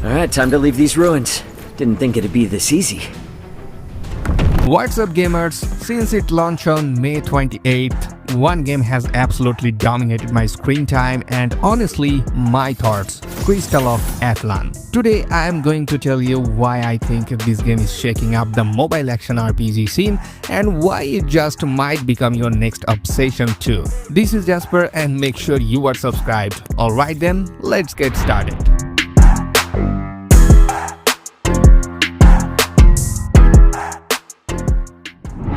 Alright, time to leave these ruins. Didn't think it'd be this easy. What's up gamers? Since it launched on May 28th, one game has absolutely dominated my screen time and honestly my thoughts, Crystal of Atlan. Today I am going to tell you why I think this game is shaking up the mobile action RPG scene and why it just might become your next obsession too. This is Jasper and make sure you are subscribed. Alright then, let's get started.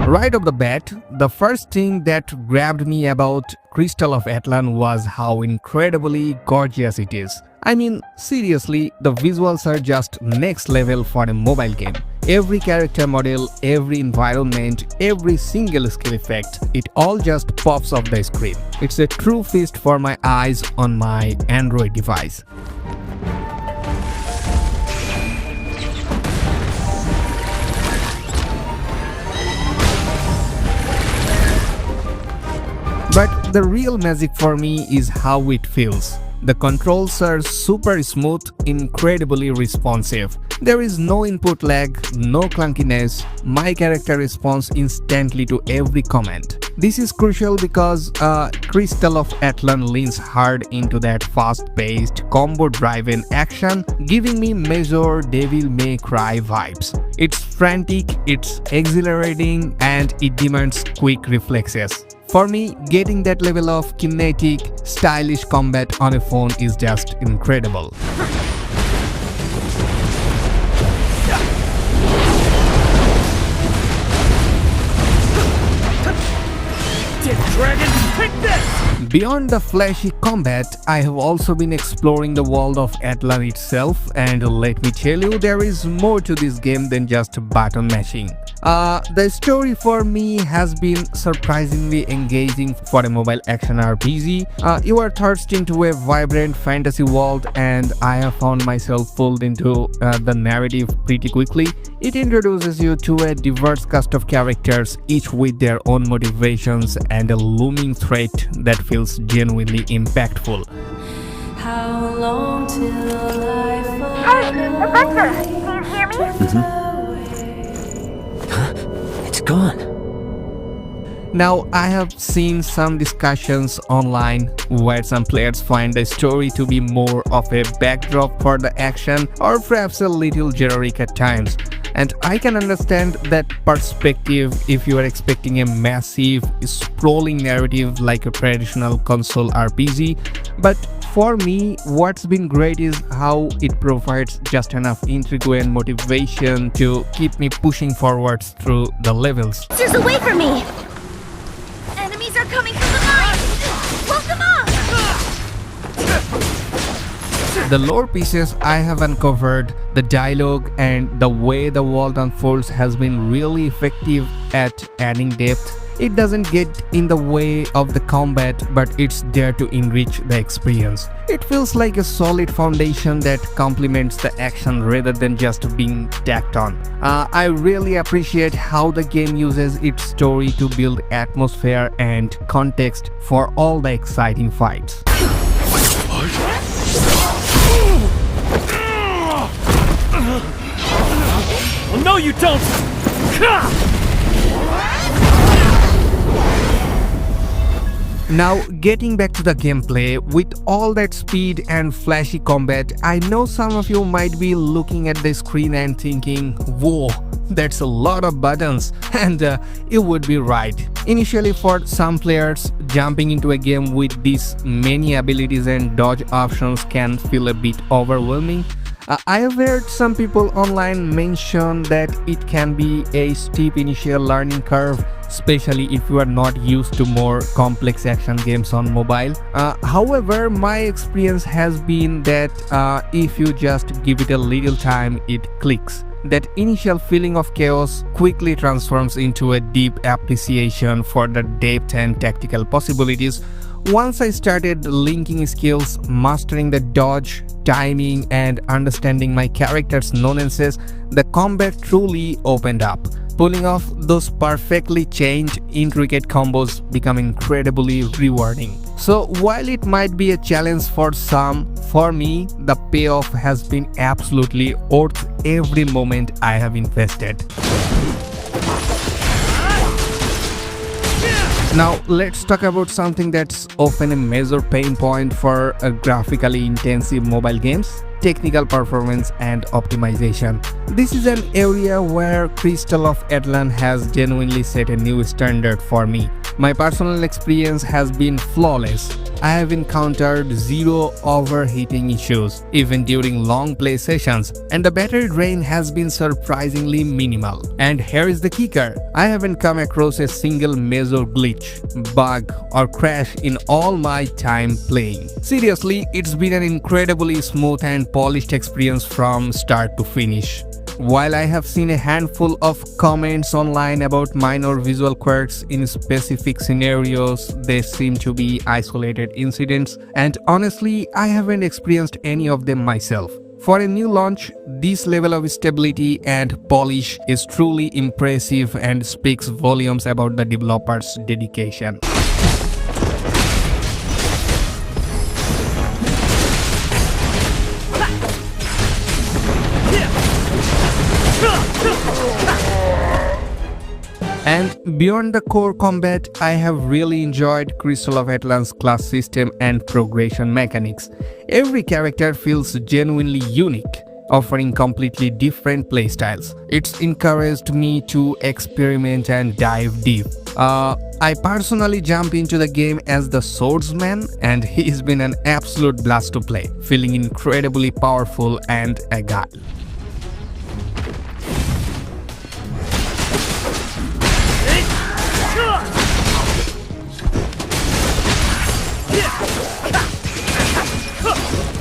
Right off the bat, the first thing that grabbed me about Crystal of Atlan was how incredibly gorgeous it is. I mean, seriously, the visuals are just next level for a mobile game. Every character model, every environment, every single skill effect, it all just pops off the screen. It's a true feast for my eyes on my Android device. But the real magic for me is how it feels. The controls are super smooth, incredibly responsive. There is no input lag, no clunkiness. My character responds instantly to every command. This is crucial because Crystal of Atlan leans hard into that fast-paced, combo-driven action, giving me major Devil May Cry vibes. It's frantic, it's exhilarating, and it demands quick reflexes. For me, getting that level of kinetic, stylish combat on a phone is just incredible. Dragon, take this! Beyond the flashy combat, I have also been exploring the world of Atlan itself, and let me tell you, there is more to this game than just button mashing. The story for me has been surprisingly engaging for a mobile action RPG. You are thrust into a vibrant fantasy world and I have found myself pulled into the narrative pretty quickly. It introduces you to a diverse cast of characters, each with their own motivations and a looming threat that feels genuinely impactful. How long till I Hey, Adventure! Can you hear me? It's gone. Now, I have seen some discussions online where some players find the story to be more of a backdrop for the action or perhaps a little generic at times. And I can understand that perspective if you are expecting a massive, sprawling narrative like a traditional console RPG. But for me, what's been great is how it provides just enough intrigue and motivation to keep me pushing forwards through the levels. Monsters away from me! Enemies are coming from the mine! Blow them off! The lore pieces I have uncovered, the dialogue and the way the world unfolds has been really effective at adding depth. It doesn't get in the way of the combat, but it's there to enrich the experience. It feels like a solid foundation that complements the action rather than just being tacked on. I really appreciate how the game uses its story to build atmosphere and context for all the exciting fights. Well, no you don't! Now, getting back to the gameplay, with all that speed and flashy combat, I know some of you might be looking at the screen and thinking, whoa, that's a lot of buttons, and you would be right. Initially, for some players, jumping into a game with these many abilities and dodge options can feel a bit overwhelming. I have heard some people online mention that it can be a steep initial learning curve, especially if you are not used to more complex action games on mobile. However, my experience has been that if you just give it a little time, it clicks. That initial feeling of chaos quickly transforms into a deep appreciation for the depth and tactical possibilities. Once I started linking skills, mastering the dodge, timing, and understanding my character's nuances, the combat truly opened up. Pulling off those perfectly chained, intricate combos become incredibly rewarding. So while it might be a challenge for some, for me, the payoff has been absolutely worth every moment I have invested. Now let's talk about something that's often a major pain point for graphically intensive mobile games: technical performance and optimization. This is an area where Crystal of Atlan has genuinely set a new standard for me. My personal experience has been flawless. I have encountered zero overheating issues, even during long play sessions, and the battery drain has been surprisingly minimal. And here is the kicker: I haven't come across a single major glitch, bug, or crash in all my time playing. Seriously, it's been an incredibly smooth and polished experience from start to finish. While I have seen a handful of comments online about minor visual quirks in specific scenarios, they seem to be isolated incidents, and honestly, I haven't experienced any of them myself. For a new launch, this level of stability and polish is truly impressive and speaks volumes about the developer's dedication. And beyond the core combat, I have really enjoyed Crystal of Atlan's class system and progression mechanics. Every character feels genuinely unique, offering completely different playstyles. It's encouraged me to experiment and dive deep. I personally jump into the game as the swordsman, and he's been an absolute blast to play, feeling incredibly powerful and agile.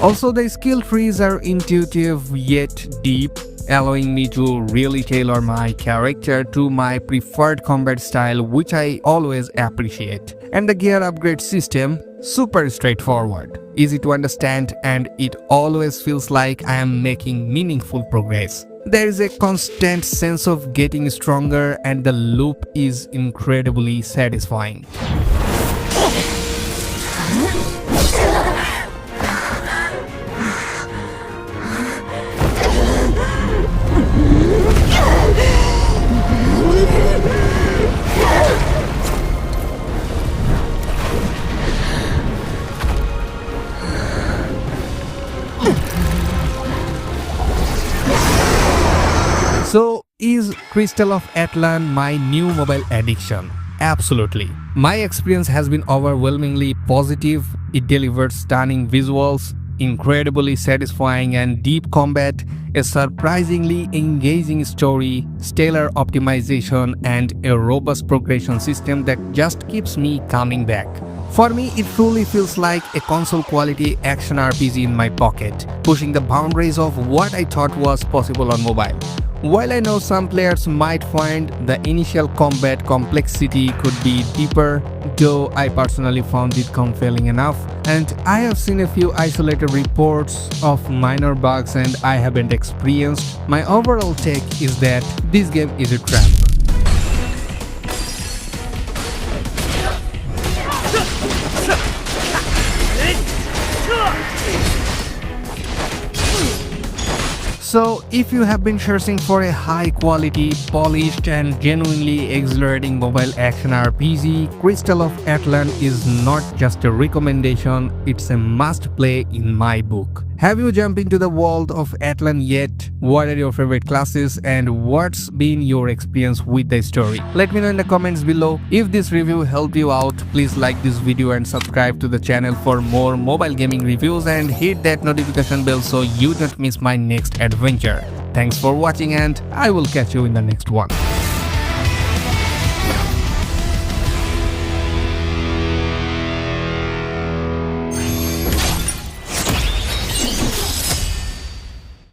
Also, the skill trees are intuitive yet deep, allowing me to really tailor my character to my preferred combat style, which I always appreciate. And the gear upgrade system, super straightforward, easy to understand, and it always feels like I am making meaningful progress. There is a constant sense of getting stronger, and the loop is incredibly satisfying. So, is Crystal of Atlan my new mobile addiction? Absolutely. My experience has been overwhelmingly positive. It delivered stunning visuals, incredibly satisfying and deep combat, a surprisingly engaging story, stellar optimization, and a robust progression system that just keeps me coming back. For me, it truly feels like a console-quality action RPG in my pocket, pushing the boundaries of what I thought was possible on mobile. While I know some players might find the initial combat complexity could be deeper, though I personally found it compelling enough, and I have seen a few isolated reports of minor bugs and I haven't experienced, my overall take is that this game is a trap. So, if you have been searching for a high-quality, polished and genuinely exhilarating mobile action RPG, Crystal of Atlan is not just a recommendation, it's a must-play in my book. Have you jumped into the world of Atlan yet? What are your favorite classes and what's been your experience with the story? Let me know in the comments below. If this review helped you out, please like this video and subscribe to the channel for more mobile gaming reviews and hit that notification bell so you don't miss my next adventure. Thanks for watching and I will catch you in the next one.